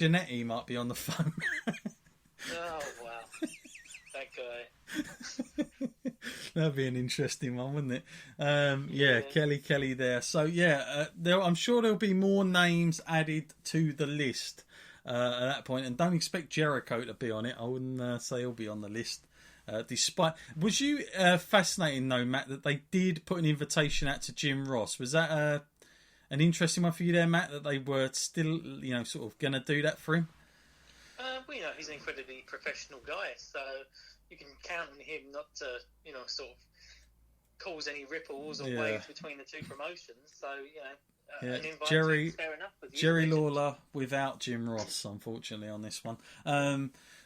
Janetti might be on the phone. Oh, wow. That guy. That'd be an interesting one, wouldn't it? Yeah, Kelly there. So, yeah, I'm sure there'll be more names added to the list at that point. And don't expect Jericho to be on it. I wouldn't say he'll be on the list. Despite, was you fascinating though, Matt, that they did put an invitation out to Jim Ross? Was that an interesting one for you there, Matt, that they were still, sort of going to do that for him? Well, he's an incredibly professional guy, so you can count on him not to, sort of cause any ripples or waves between the two promotions. So, an invite is fair enough. Jerry Lawler without Jim Ross, unfortunately, on this one.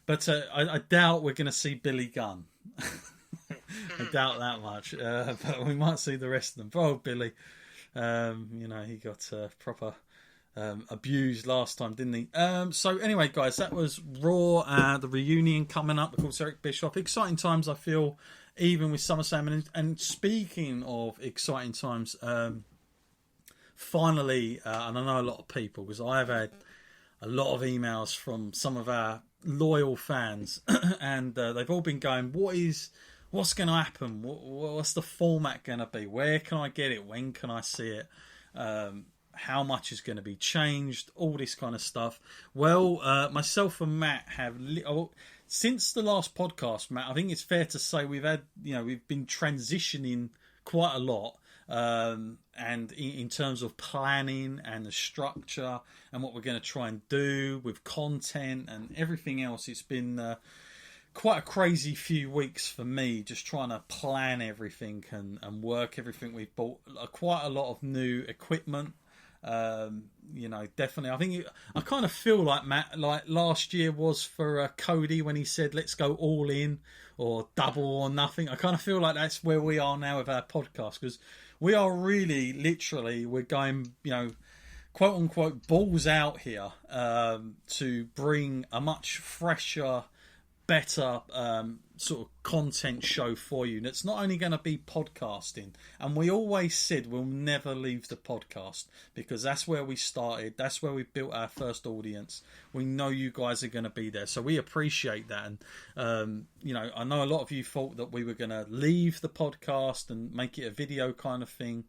But I doubt we're going to see Billy Gunn. I doubt that much. But we might see the rest of them. Oh, Billy. He got proper abused last time, didn't he? So anyway, guys, that was Raw. The reunion coming up. Of course, Eric Bischoff. Exciting times, I feel, even with SummerSlam. And speaking of exciting times, finally, and I know a lot of people, because I have had a lot of emails from some of our loyal fans, and they've all been going, what's going to happen? What's the format going to be? Where can I get it? When can I see it? How much is going to be changed? All this kind of stuff. Well, myself and Matt have since the last podcast, Matt, I think it's fair to say we've been transitioning quite a lot. And in terms of planning and the structure and what we're going to try and do with content and everything else, it's been quite a crazy few weeks for me, just trying to plan everything and work everything. We've bought quite a lot of new equipment. Definitely. I think I kind of feel like, Matt, like last year was for Cody when he said, let's go all in or double or nothing. I kind of feel like that's where we are now with our podcast, because we are really, literally, we're going, quote unquote, balls out here to bring a much fresher, better sort of content show for you. And it's not only going to be podcasting, and we always said we'll never leave the podcast, because that's where we started, that's where we built our first audience. We know you guys are going to be there, so we appreciate that. And I know a lot of you thought that we were going to leave the podcast and make it a video kind of thing.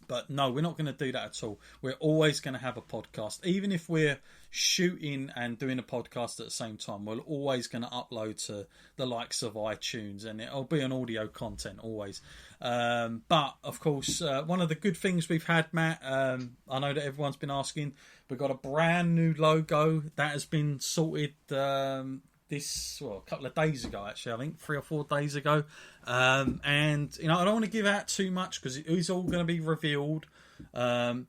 But no, we're not going to do that at all. We're always going to have a podcast. Even if we're shooting and doing a podcast at the same time, we're always going to upload to the likes of iTunes, and it'll be an audio content always. But, of course, one of the good things we've had, Matt, I know that everyone's been asking, we've got a brand new logo that has been sorted a couple of days ago, actually, I think 3 or 4 days ago. And I don't want to give out too much, because it is all going to be revealed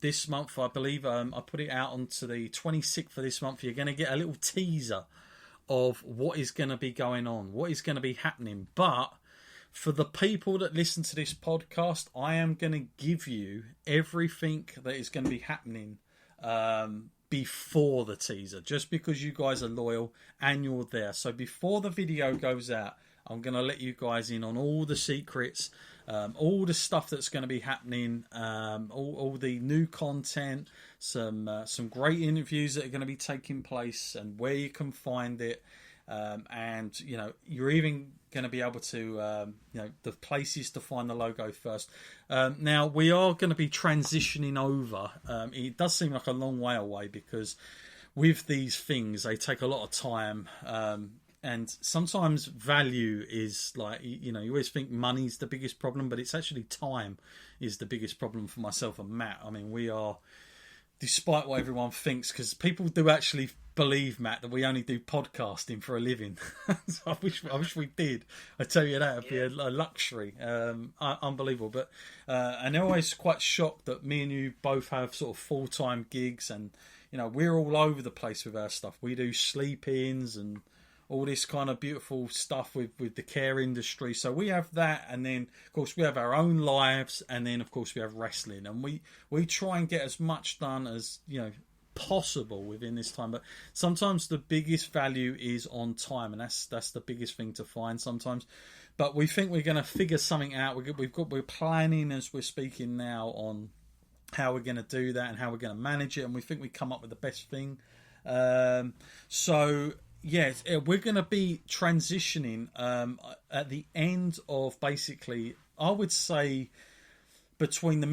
this month, I believe. I put it out onto the 26th of this month. You're going to get a little teaser of what is going to be going on, what is going to be happening. But for the people that listen to this podcast, I am going to give you everything that is going to be happening before the teaser, just because you guys are loyal and you're there. So before the video goes out, I'm going to let you guys in on all the secrets, all the stuff that's going to be happening, all the new content, some great interviews that are going to be taking place, and where you can find it. And you're even going to be able to the places to find the logo first. Now we are going to be transitioning over. It does seem like a long way away, because with these things they take a lot of time, and sometimes value is like, you always think money's the biggest problem, but it's actually time is the biggest problem for myself and Matt. I mean, we are, despite what everyone thinks, because people do actually believe, Matt, that we only do podcasting for a living. So I wish we did. I tell you, that would be a luxury. Unbelievable. But and they're always quite shocked that me and you both have sort of full-time gigs, and we're all over the place with our stuff. We do sleep-ins and all this kind of beautiful stuff with the care industry. So we have that, and then of course we have our own lives, and then of course we have wrestling, and we try and get as much done as possible within this time. But sometimes the biggest value is on time, and that's the biggest thing to find sometimes. But we think we're going to figure something out. We're planning as we're speaking now on how we're going to do that and how we're going to manage it, and we think we come up with the best thing. So yeah, we're going to be transitioning at the end of basically, I would say, between the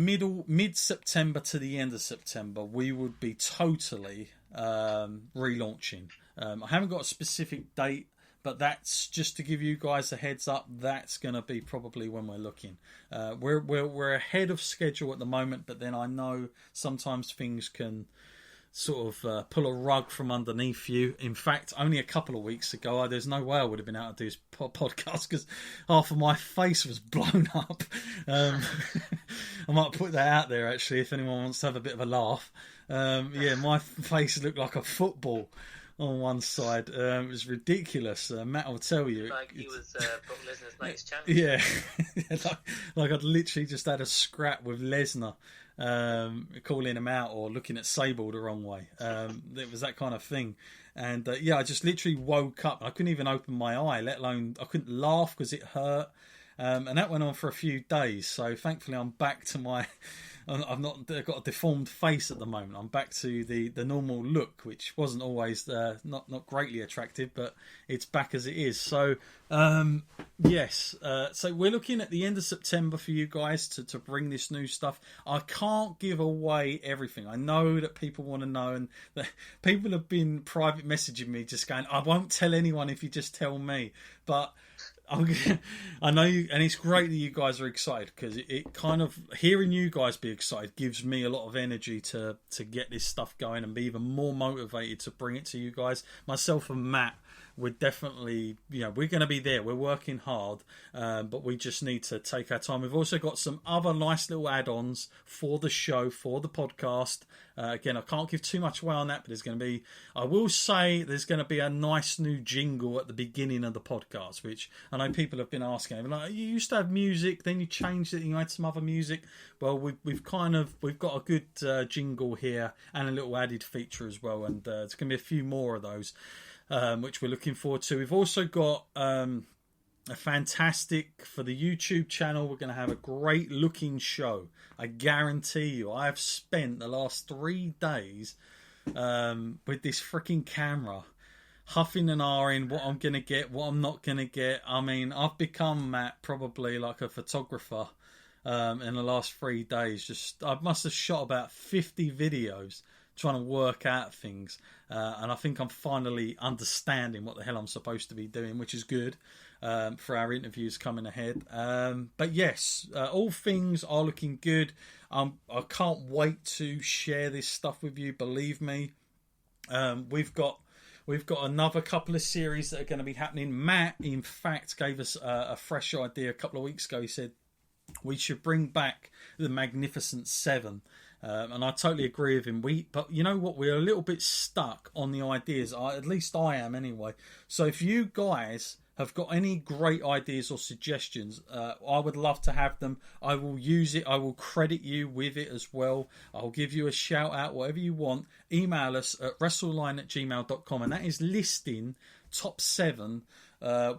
mid September to the end of September, we would be totally relaunching. I haven't got a specific date, but that's just to give you guys a heads up. That's going to be probably when we're looking. We're ahead of schedule at the moment, but then I know sometimes things can sort of pull a rug from underneath you. In fact, only a couple of weeks ago, there's no way I would have been able to do this podcast because half of my face was blown up. I might put that out there, actually, if anyone wants to have a bit of a laugh. Yeah, my face looked like a football on one side. It was ridiculous. Matt will tell you. Like he was Brock Lesnar's latest champion. Yeah. like I'd literally just had a scrap with Lesnar, calling him out or looking at Sable the wrong way. It was that kind of thing. And I just literally woke up. I couldn't even open my eye, let alone I couldn't laugh because it hurt. And that went on for a few days. So thankfully I'm back to my... I've got a deformed face at the moment. I'm back to the normal look, which wasn't always not greatly attractive, but it's back as it is. So yes, so we're looking at the end of September for you guys to bring this new stuff. I can't give away everything. I know that people want to know, and that people have been private messaging me just going, I won't tell anyone if you just tell me. But I know you, and it's great that you guys are excited, because it kind of, hearing you guys be excited gives me a lot of energy to get this stuff going and be even more motivated to bring it to you guys. Myself and Matt, we're definitely, we're going to be there. We're working hard, but we just need to take our time. We've also got some other nice little add-ons for the show, for the podcast. Again, I can't give too much away on that, but there's going to be, I will say there's going to be a nice new jingle at the beginning of the podcast, which I know people have been asking. Like, you used to have music, then you changed it, and you had some other music. Well, we've got a good jingle here and a little added feature as well, and there's going to be a few more of those, which we're looking forward to. We've also got a fantastic, for the YouTube channel, we're going to have a great looking show. I guarantee you, I have spent the last 3 days with this freaking camera, huffing and ahhing what I'm going to get, what I'm not going to get. I mean, I've become, Matt, probably like a photographer in the last 3 days. I must have shot about 50 videos trying to work out things, and I think I'm finally understanding what the hell I'm supposed to be doing, which is good for our interviews coming ahead. But yes, all things are looking good. I can't wait to share this stuff with you, believe me. We've got another couple of series that are going to be happening. Matt, in fact, gave us a fresh idea a couple of weeks ago. He said we should bring back the Magnificent Seven. And I totally agree with him. But you know what? We're a little bit stuck on the ideas. At least I am, anyway. So if you guys have got any great ideas or suggestions, I would love to have them. I will use it. I will credit you with it as well. I'll give you a shout out, whatever you want. Email us at wrestleline@gmail.com, and that is listing top 7.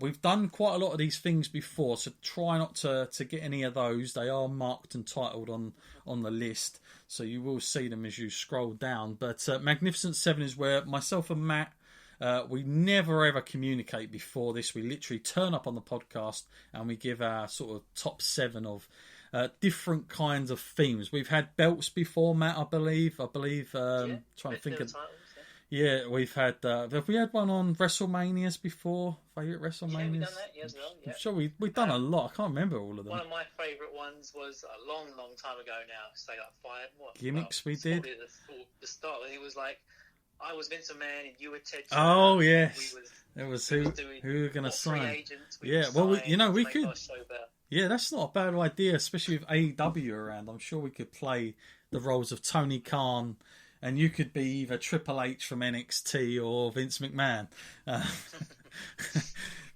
We've done quite a lot of these things before, so try not to get any of those. They are marked and titled on the list, so you will see them as you scroll down. But Magnificent 7 is where myself and Matt, we never ever communicate before this. We literally turn up on the podcast and we give our sort of top 7 of different kinds of themes. We've had belts before, Matt, I believe. Trying to think of... Yeah, we've had. Have we had one on WrestleManias before? Favorite WrestleManias? Yeah, we've done that. Yes, well, yeah. I'm sure we've done a lot. I can't remember all of them. One of my favourite ones was a long time ago now. Say like 5 gimmicks we did. The start. It was like I was Vince McMahon and you were Ted. Oh yes, it was who we were going to sign. Yeah, well, we could. Yeah, that's not a bad idea, especially with AEW around. I'm sure we could play the roles of Tony Khan. And you could be either Triple H from NXT or Vince McMahon.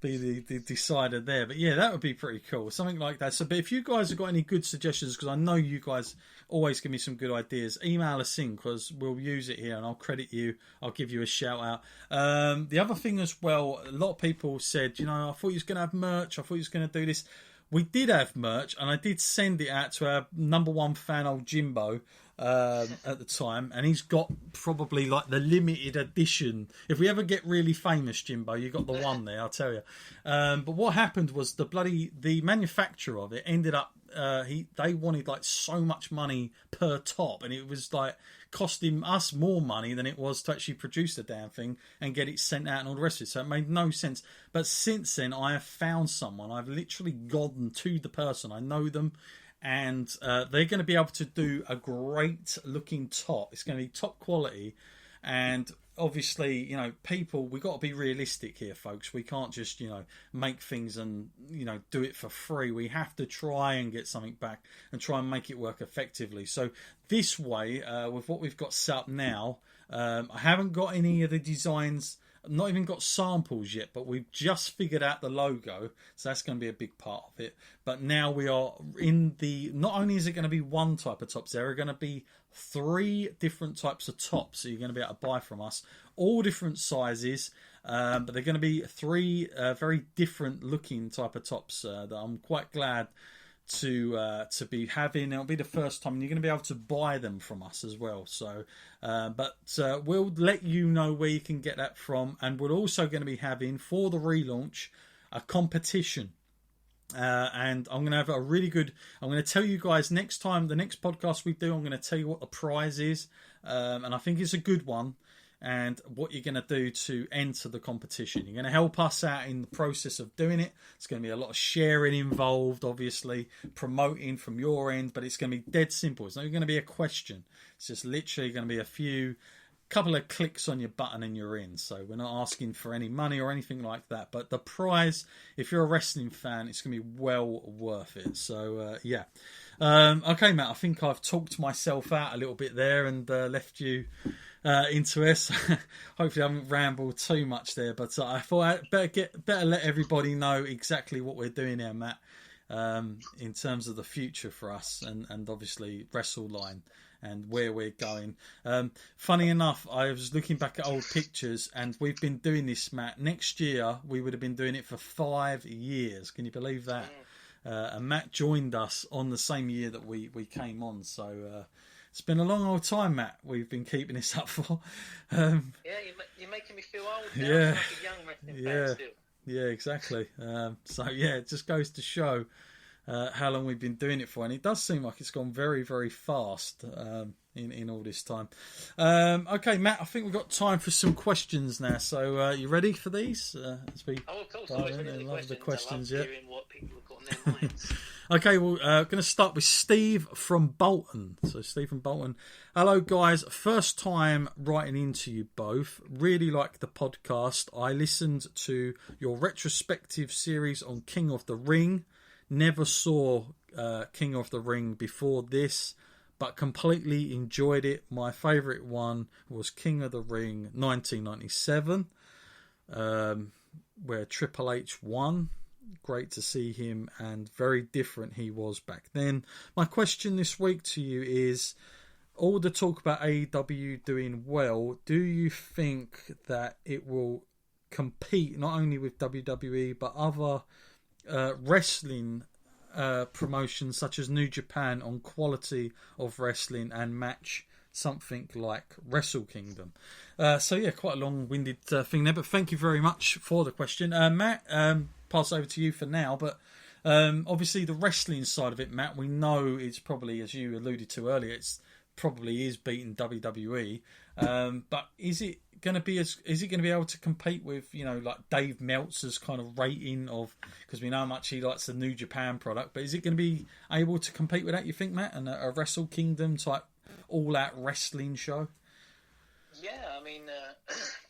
Be the decider there. But yeah, that would be pretty cool. Something like that. So, but if you guys have got any good suggestions, because I know you guys always give me some good ideas, email us in, because we'll use it here and I'll credit you. I'll give you a shout out. The other thing as well, a lot of people said, I thought you was going to have merch. I thought you was going to do this. We did have merch, and I did send it out to our number 1 fan, old Jimbo. at the time, and he's got probably like the limited edition. If we ever get really famous, Jimbo, you got the one there, I'll tell you. But what happened was the manufacturer of it ended up they wanted like so much money per top, and it was like costing us more money than it was to actually produce the damn thing and get it sent out and all the rest of it. So it made no sense. But since then, I have found someone. I've literally gone to the person. I know them, and they're going to be able to do a great looking top. It's going to be top quality, and obviously, you know, people, we've got to be realistic here, folks. We can't just, you know, make things and, you know, do it for free. We have to try and get something back and try and make it work effectively. So this way, with what we've got set up now, I haven't got any of the designs, not even got samples yet, but we've just figured out the logo, so that's going to be a big part of it. But now we are in the, not only is it going to be one type of tops, there are going to be 3 different types of tops that you're going to be able to buy from us, all different sizes, but they're going to be 3 very different looking type of tops that I'm quite glad to be having. It'll be the first time, and you're going to be able to buy them from us as well. So, but we'll let you know where you can get that from, and we're also going to be having, for the relaunch, a competition. And I'm going to have a really good, I'm going to tell you guys next time, the next podcast we do, I'm going to tell you what the prize is, and I think it's a good one, and what you're going to do to enter the competition. You're going to help us out in the process of doing it. It's going to be a lot of sharing involved, obviously, promoting from your end, but it's going to be dead simple. It's not going to be a question. It's just literally going to be couple of clicks on your button and you're in. So we're not asking for any money or anything like that, but the prize, if you're a wrestling fan, it's going to be well worth it. So yeah. Okay, Matt, I think I've talked myself out a little bit there and left you into it. Hopefully I haven't rambled too much there, but I thought I'd better let everybody know exactly what we're doing here, Matt, in terms of the future for us and obviously WrestleLine and where we're going. Funny enough, I was looking back at old pictures, and we've been doing this, Matt. Next year, we would have been doing it for 5 years. Can you believe that? And Matt joined us on the same year that we came on. So it's been a long old time, Matt. We've been keeping this up for. Yeah, you're making me feel old now. Yeah, I'm like a young wrestling fan still. Yeah, exactly. So yeah, it just goes to show how long we've been doing it for, and it does seem like it's gone very, very fast in all this time. Okay, Matt, I think we've got time for some questions now. So you ready for these? As we of course, always ready for the questions. I love hearing what people have got on their minds. Okay, well, going to start with Steve from Bolton. So Steve from Bolton. Hello, guys. First time writing into you both. Really like the podcast. I listened to your retrospective series on King of the Ring. Never saw King of the Ring before this, but completely enjoyed it. My favourite one was King of the Ring 1997, where Triple H won. Great to see him, and very different he was back then. My question this week to you is, all the talk about AEW doing well, do you think that it will compete not only with WWE but other wrestling promotions such as New Japan on quality of wrestling and match something like Wrestle Kingdom? So yeah, quite a long-winded thing there, but thank you very much for the question. Matt, pass over to you for now, but obviously the wrestling side of it, Matt, we know it's probably, as you alluded to earlier, it's probably is beating WWE, but is it going to be able to compete with, you know, like Dave Meltzer's kind of rating of, because we know how much he likes the New Japan product, but is it going to be able to compete with that, you think, Matt, and a Wrestle Kingdom type all-out wrestling show? Yeah, I mean,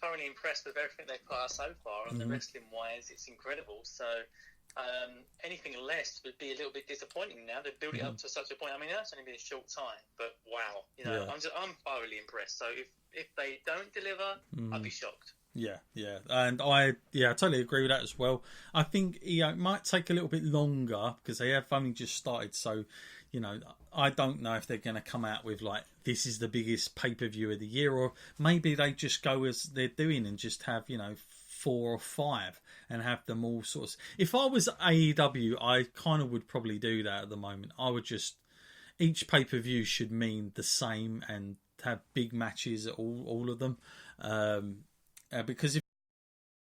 thoroughly impressed with everything they've put out so far, and the wrestling wise, it's incredible. So anything less would be a little bit disappointing. Now they've built it up to such a point. I mean, that's only been a short time, but wow, you know, I'm thoroughly impressed. So if they don't deliver, I'd be shocked. Yeah, and I totally agree with that as well. I think it might take a little bit longer because they have only just started. So, you know, I don't know if they're going to come out with like, this is the biggest pay-per-view of the year, or maybe they just go as they're doing and just have, you know, 4 or 5 and have them all sorts. If I was AEW, I kind of would probably do that at the moment. I would just, each pay-per-view should mean the same and have big matches at all of them. Because